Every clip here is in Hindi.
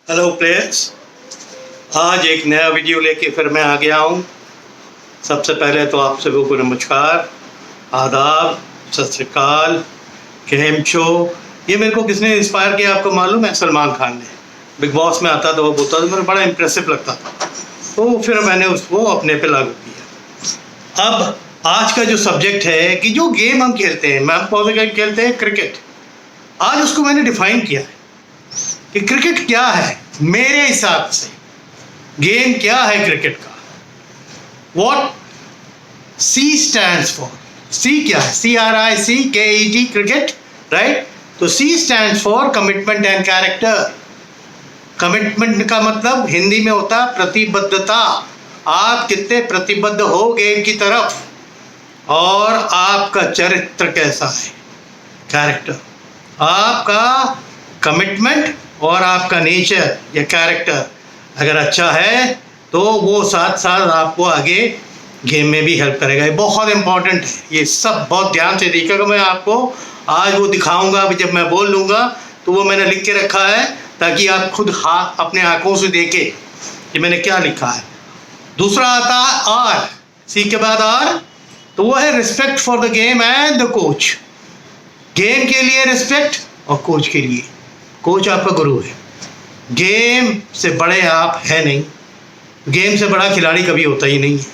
हेलो प्लेयर्स, आज एक नया वीडियो लेके फिर मैं आ गया हूँ। सबसे पहले तो आप सभी को नमस्कार, आदाब, सत श्री अकाल, केम छो। ये मेरे को किसने इंस्पायर किया आपको मालूम है? सलमान खान ने। बिग बॉस में आता था, वो बोलता था, मेरे बड़ा इम्प्रेसिव लगता था, तो फिर मैंने उसको अपने पे लागू किया। अब आज का जो सब्जेक्ट है कि जो गेम हम खेलते हैं, हम कौन सा गेम खेलते हैं? क्रिकेट। आज उसको मैंने डिफाइन किया है कि क्रिकेट क्या है मेरे हिसाब से, गेम क्या है क्रिकेट का। What C stands for, C क्या है? CRICKET, cricket, right? तो C stands for commitment and character. Commitment का मतलब हिंदी में होता है प्रतिबद्धता। आप कितने प्रतिबद्ध हो गेम की तरफ, और आपका चरित्र कैसा है, कैरेक्टर। आपका कमिटमेंट और आपका नेचर या कैरेक्टर अगर अच्छा है तो वो साथ साथ आपको आगे गेम में भी हेल्प करेगा। ये बहुत इंपॉर्टेंट है, ये सब बहुत ध्यान से देखिएगा। मैं आपको आज वो दिखाऊंगा, जब मैं बोल लूँगा तो वो मैंने लिख के रखा है ताकि आप खुद अपने आंखों से देखें कि मैंने क्या लिखा है। दूसरा आता है आर, सी के बाद आर, तो वो है respect for the game and the coach. Game के लिए रिस्पेक्ट और कोच के लिए, कोच आपका गुरु है। गेम से बड़े आप हैं नहीं, गेम से बड़ा खिलाड़ी कभी होता ही नहीं है।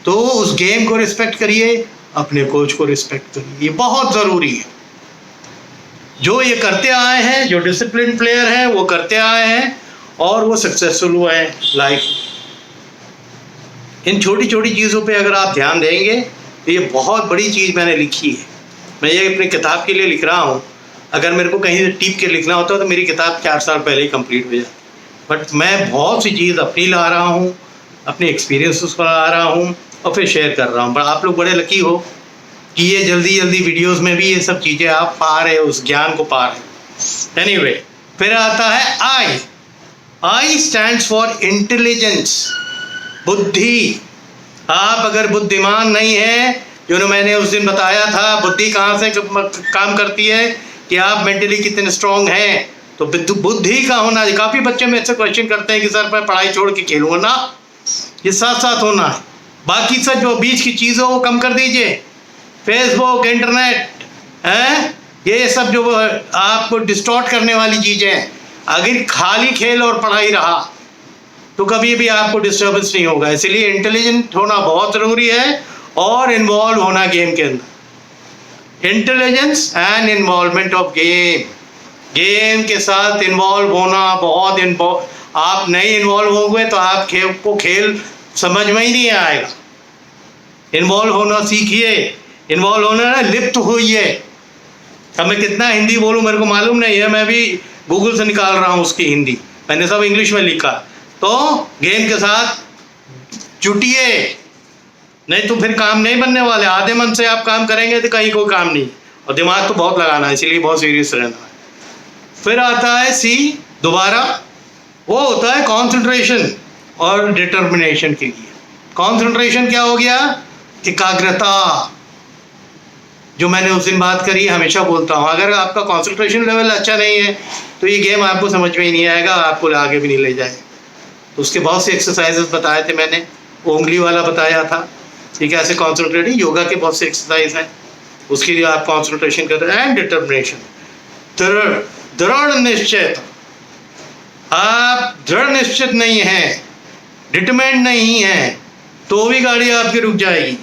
तो उस गेम को रिस्पेक्ट करिए, अपने कोच को रिस्पेक्ट करिए, ये बहुत ज़रूरी है। जो ये करते आए हैं, जो डिसिप्लिन प्लेयर हैं वो करते आए हैं और वो सक्सेसफुल हुए हैं लाइफ। इन छोटी छोटी चीज़ों पे अगर आप ध्यान देंगे तो ये बहुत बड़ी चीज़ मैंने लिखी है। मैं ये अपनी किताब के लिए लिख रहा हूँ। अगर मेरे को कहीं से टिप के लिखना होता तो मेरी किताब 4 साल पहले ही कंप्लीट हो जाती। बट मैं बहुत सी चीज़ अपनी ला रहा हूँ, अपने एक्सपीरियंसेस को ला रहा हूँ और फिर शेयर कर रहा हूँ। बट आप लोग बड़े लकी हो कि ये जल्दी जल्दी वीडियोस में भी ये सब चीज़ें आप पा रहे हो, उस ज्ञान को पा रहे हो। एनीवे, फिर आता है आई। आई स्टैंड्स फॉर इंटेलिजेंस, बुद्धि। आप अगर बुद्धिमान नहीं है, जो मैंने उस दिन बताया था बुद्धि कहाँ से काम करती है कि आप मेंटली कितने स्ट्रांग हैं, तो बुद्धि का होना। काफ़ी बच्चे में ऐसे क्वेश्चन करते हैं कि सर मैं पढ़ाई छोड़ के खेलूँगा ना, ये साथ साथ होना है। बाकी सब जो बीच की चीज़ों को कम कर दीजिए, फेसबुक, इंटरनेट हैं, ये सब जो आपको डिस्टॉर्ट करने वाली चीज़ें हैं। अगर खाली खेल और पढ़ाई रहा तो कभी भी आपको डिस्टर्बेंस नहीं होगा। इसलिए इंटेलिजेंट होना बहुत ज़रूरी है और इन्वॉल्व होना गेम के अंदर। Intelligence and involvement of game, game के साथ इन्वॉल्व होना बहुत आप नहीं इन्वॉल्व होंगे तो आप खेल समझ में ही नहीं आएगा। इन्वॉल्व होना सीखिए, इन्वॉल्व होना ना लिप्त होइए। अब मैं कितना हिंदी बोलूँ मेरे को मालूम नहीं है, मैं भी गूगल से निकाल रहा हूँ उसकी हिंदी, मैंने सब इंग्लिश में लिखा। तो गेम के साथ जुटिए, नहीं तो फिर काम नहीं बनने वाले। आधे मन से आप काम करेंगे तो कहीं कोई काम नहीं, और दिमाग तो बहुत लगाना है, इसलिए बहुत सीरियस रहना है। फिर आता है सी दोबारा, वो होता है कंसंट्रेशन और डिटर्मिनेशन के लिए। कंसंट्रेशन क्या हो गया? एकाग्रता, जो मैंने उस दिन बात करी, हमेशा बोलता हूँ। अगर आपका कंसंट्रेशन लेवल अच्छा नहीं है तो ये गेम आपको समझ में ही नहीं आएगा, आपको आगे भी नहीं ले जाएगा। तो उसके बहुत से एक्सरसाइजेस बताए थे मैंने, उंगली वाला बताया था कि कैसे कॉन्सेंट्रेटिंग। योगा के बहुत से एक्सरसाइज हैं, उसके लिए आप कॉन्सेंट्रेशन कर रहे हैं। एंड डिटर्मिनेशन, दृढ़ निश्चय। आप दृढ़ निश्चित नहीं हैं, डिटरमाइंड नहीं हैं, तो भी गाड़ी आपकी रुक जाएगी।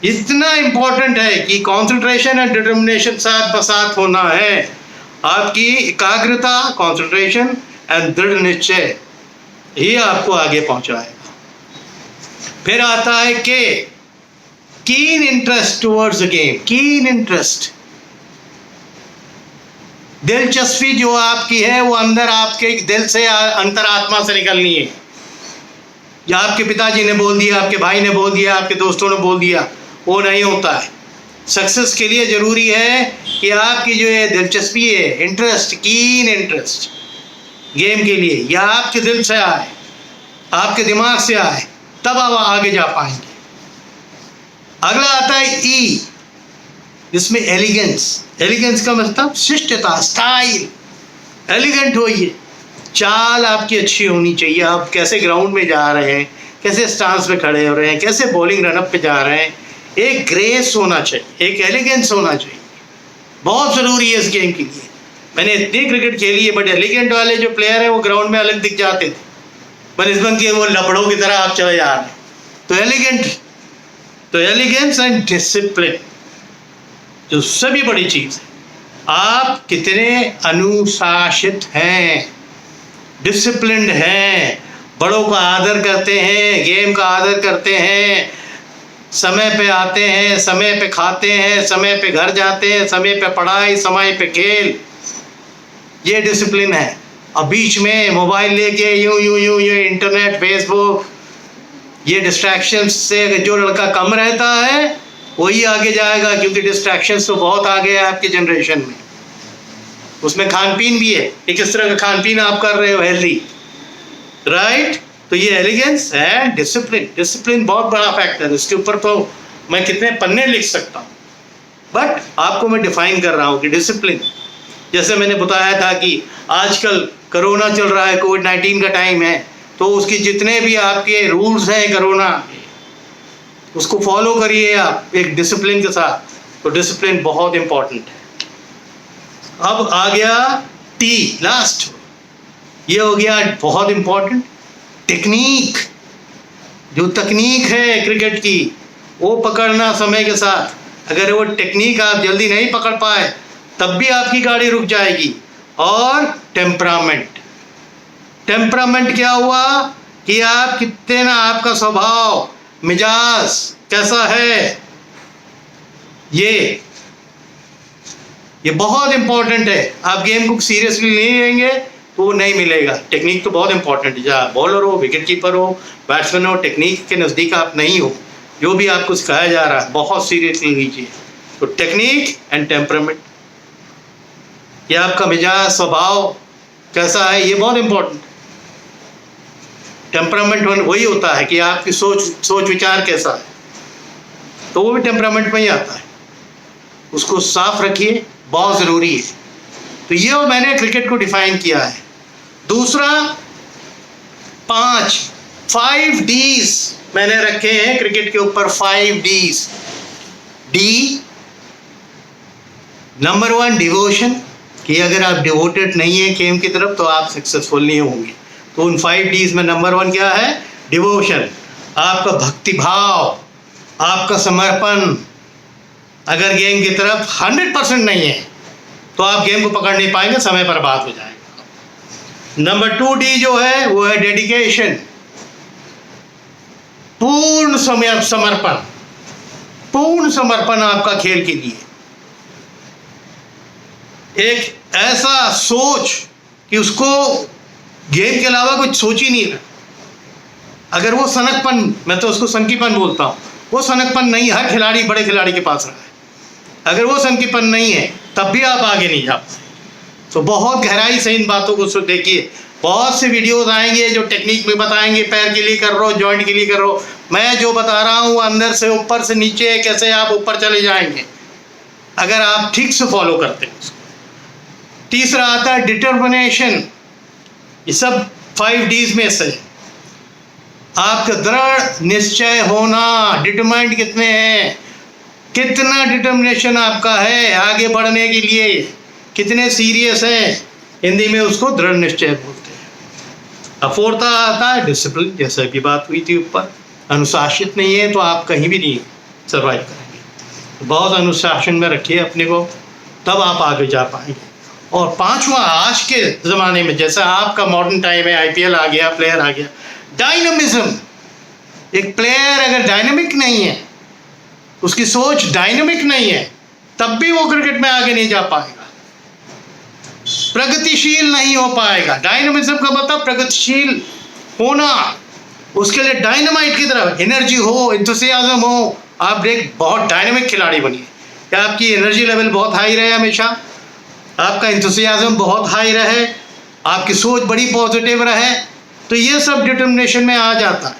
इतना इम्पोर्टेंट है कि कॉन्सेंट्रेशन एंड डिटर्मिनेशन साथ साथ होना है। आपकी एकाग्रता, कॉन्सेंट्रेशन एंड दृढ़ निश्चय, ये आपको आगे पहुंचाएगा। फिर आता है के, keen interest towards the game. Keen interest, दिलचस्पी जो आपकी है वो अंदर आपके दिल से, अंतरात्मा से निकलनी है। या आपके पिताजी ने बोल दिया, आपके भाई ने बोल दिया, आपके दोस्तों ने बोल दिया, वो नहीं होता है। सक्सेस के लिए ज़रूरी है कि आपकी जो ये दिलचस्पी है, इंटरेस्ट, कीन इंटरेस्ट गेम के लिए, या आपके दिल से आए, आपके दिमाग से आए, तब आप आगे जा पाएंगे। अगला आता है ई, जिसमें एलिगेंस। एलिगेंस का मतलब शिष्टता, स्टाइल। एलिगेंट होइए, चाल आपकी अच्छी होनी चाहिए, आप कैसे ग्राउंड में जा रहे हैं, कैसे स्टांस में खड़े हो रहे हैं, कैसे बॉलिंग रनअप पे जा रहे हैं। एक ग्रेस होना चाहिए, एक एलिगेंस होना चाहिए, बहुत ज़रूरी है इस गेम के लिए। मैंने इतनी क्रिकेट खेली है, बट एलिगेंट वाले जो प्लेयर हैं वो ग्राउंड में अलग दिख जाते थे, बनस्बत के वो लबड़ों की तरह आप चले जा रहे हैं। तो एलिगेंस एंड डिसिप्लिन जो सभी बड़ी चीज़ है। आप कितने अनुशासित हैं, डिसिप्लिन्ड हैं, बड़ों का आदर करते हैं, गेम का आदर करते हैं, समय पे आते हैं, समय पे खाते हैं, समय पे घर जाते हैं, समय पे पढ़ाई, समय पे खेल, ये डिसिप्लिन है। अब बीच में मोबाइल लेके यूं इंटरनेट, फेसबुक, ये डिस्ट्रैक्शंस से जो लड़का कम रहता है वही आगे जाएगा, क्योंकि डिस्ट्रैक्शंस तो बहुत आ गए हैं आपकी जनरेशन में। उसमें खान पीन भी है कि किस तरह का खान पीन आप कर रहे हो, हेल्दी, राइट। तो ये एलिगेंस है, डिसिप्लिन बहुत बड़ा फैक्टर है। इसके ऊपर तो मैं कितने पन्ने लिख सकता हूँ, बट आपको मैं डिफाइन कर रहा हूँ कि डिसिप्लिन, जैसे मैंने बताया था कि आजकल कोरोना चल रहा है, कोविड-19 का टाइम है, तो उसकी जितने भी आपके रूल्स हैं कोरोना, उसको फॉलो करिए आप एक डिसिप्लिन के साथ। तो डिसिप्लिन बहुत इंपॉर्टेंट है। अब आ गया टी, लास्ट, ये हो गया बहुत इंपॉर्टेंट, टेक्निक। जो तकनीक है क्रिकेट की वो पकड़ना समय के साथ। अगर वो टेक्निक आप जल्दी नहीं पकड़ पाए तब भी आपकी गाड़ी रुक जाएगी। और टेम्परामेंट क्या हुआ कि आप कितने ना, आपका स्वभाव, मिजाज कैसा है, ये बहुत इंपॉर्टेंट है। आप गेम को सीरियसली नहीं लेंगे तो वो नहीं मिलेगा। टेक्निक तो बहुत इंपॉर्टेंट है, चाहे बॉलर हो, विकेट कीपर हो, बैट्समैन हो, टेक्निक के नज़दीक आप नहीं हो। जो भी आपको सिखाया जा रहा है बहुत सीरियसली लीजिए। तो टेक्निक एंड टेम्परामेंट, ये आपका मिजाज, स्वभाव कैसा है, ये बहुत इंपॉर्टेंट। टेम्परामेंट वही होता है कि आपकी सोच विचार कैसा है, तो वो भी टेम्परामेंट में ही आता है। उसको साफ रखिए, बहुत ज़रूरी है। तो ये मैंने क्रिकेट को डिफाइन किया है। दूसरा, 5 Ds मैंने रखे हैं क्रिकेट के ऊपर, 5 Ds। डी, नंबर 1 डिवोशन, कि अगर आप डिवोटेड नहीं है गेम की तरफ तो आप सक्सेसफुल नहीं होंगे। तो उन 5 Ds में नंबर 1 क्या है? डिवोशन, आपका भक्ति भाव, आपका समर्पण। अगर गेम की तरफ 100% नहीं है तो आप गेम को पकड़ नहीं पाएंगे, समय बर्बाद हो जाएगा। नंबर 2 D जो है वो है डेडिकेशन, पूर्ण समर्पण आपका खेल के लिए। एक ऐसा सोच कि उसको गेम के अलावा कुछ सोच ही नहीं रहा। अगर वो सनकपन, मैं तो उसको सनकीपन बोलता हूँ, वो सनकपन नहीं हर खिलाड़ी, बड़े खिलाड़ी के पास रहा है। अगर वो सनकीपन नहीं है तब भी आप आगे नहीं जा पाते। तो बहुत गहराई से इन बातों को देखिए। बहुत से वीडियोस आएंगे जो टेक्निक में बताएंगे, पैर के लिए कर रहे हो, जॉइंट के लिए कर रहे हो। मैं जो बता रहा हूँ अंदर से ऊपर से नीचे कैसे आप ऊपर चले जाएंगे अगर आप ठीक से फॉलो करते हैं। तीसरा आता है डिटर्मिनेशन। ये सब 5 Ds में से आपका दृढ़ निश्चय होना। डिटरमाइंड कितने हैं, कितना डिटर्मिनेशन आपका है आगे बढ़ने के लिए, कितने सीरियस हैं, हिंदी में उसको दृढ़ निश्चय बोलते हैं। अब 4th आता है डिसिप्लिन, जैसे अभी बात हुई थी ऊपर। अनुशासित नहीं है तो आप कहीं भी नहीं सर्वाइव करेंगे। तो बहुत अनुशासन में रखिए अपने को, तब आप आगे जा पाएंगे। और 5वां, आज के ज़माने में जैसा आपका मॉडर्न टाइम है, IPL आ गया, प्लेयर आ गया, डायनामिज्म। एक प्लेयर अगर डायनामिक नहीं है, उसकी सोच डायनामिक नहीं है, तब भी वो क्रिकेट में आगे नहीं जा पाएगा, प्रगतिशील नहीं हो पाएगा। डायनामिज्म का मतलब प्रगतिशील होना। उसके लिए डायनामाइट की तरह एनर्जी हो, एंथुसियाज्म हो। आप एक बहुत डायनामिक खिलाड़ी बनिए, क्या आपकी एनर्जी लेवल बहुत हाई रहे, हमेशा आपका एंथुसियाज्म बहुत हाई रहे, आपकी सोच बड़ी पॉजिटिव रहे। तो ये सब डिटर्मिनेशन में आ जाता है,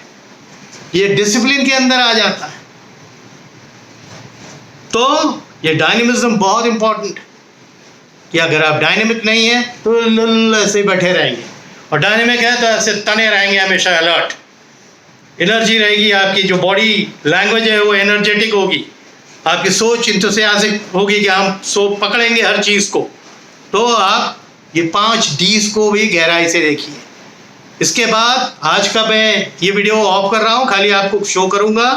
ये डिसिप्लिन के अंदर आ जाता है। तो ये डायनेमिज्म बहुत इंपॉर्टेंट, कि अगर आप डायनेमिक नहीं है तो ऐसे बैठे रहेंगे। और डायनेमिक है तो ऐसे तने रहेंगे हमेशा अलर्ट, एनर्जी रहेगी आपकी, जो बॉडी लैंग्वेज है वो एनर्जेटिक होगी, आपकी सोच इंथुसियास्टिक होगी कि हम पकड़ेंगे हर चीज़ को। तो आप ये 5 Ds को भी गहराई से देखिए। इसके बाद आज का मैं ये वीडियो ऑफ कर रहा हूँ, खाली आपको शो करूँगा।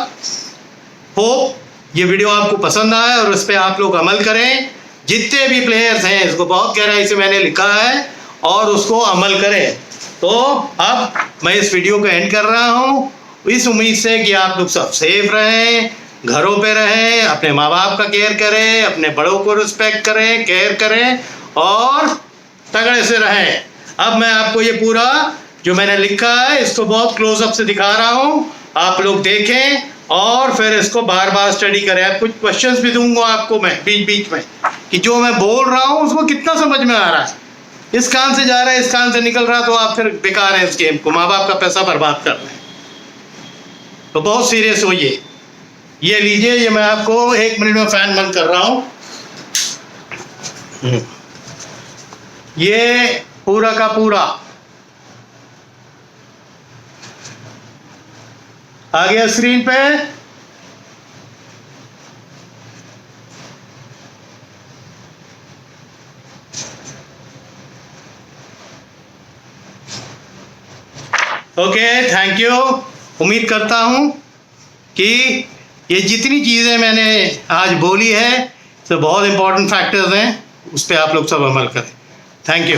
होप ये वीडियो आपको पसंद आए और उस पर आप लोग अमल करें। जितने भी प्लेयर्स हैं इसको बहुत गहराई से मैंने लिखा है और उसको अमल करें। तो अब मैं इस वीडियो को एंड कर रहा हूँ इस उम्मीद से कि आप लोग सब सेफ रहें, घरों पे रहें, अपने माँ बाप का केयर करें, अपने बड़ों को रिस्पेक्ट करें, केयर करें और तगड़े से रहें। अब मैं आपको ये पूरा जो मैंने लिखा है इसको बहुत क्लोजअप से दिखा रहा हूँ, आप लोग देखें और फिर इसको बार बार स्टडी करें। अब कुछ क्वेश्चंस भी दूंगा आपको मैं बीच बीच में कि जो मैं बोल रहा हूँ उसको कितना समझ में आ रहा है, इस कान से जा रहा है इस कान से निकल रहा है तो आप फिर बेकार है इस गेम को, माँ बाप का पैसा बर्बाद कर रहे हैं। तो बहुत सीरियस होइए। ये लीजिए, ये मैं आपको 1 मिनट में फैन बंद कर रहा हूँ। ये पूरा का पूरा आ गया स्क्रीन पे। Okay, thank you. उम्मीद करता हूँ कि ये जितनी चीज़ें मैंने आज बोली है तो बहुत इंपॉर्टेंट फैक्टर्स हैं, उस पर आप लोग सब अमल करें। Thank you.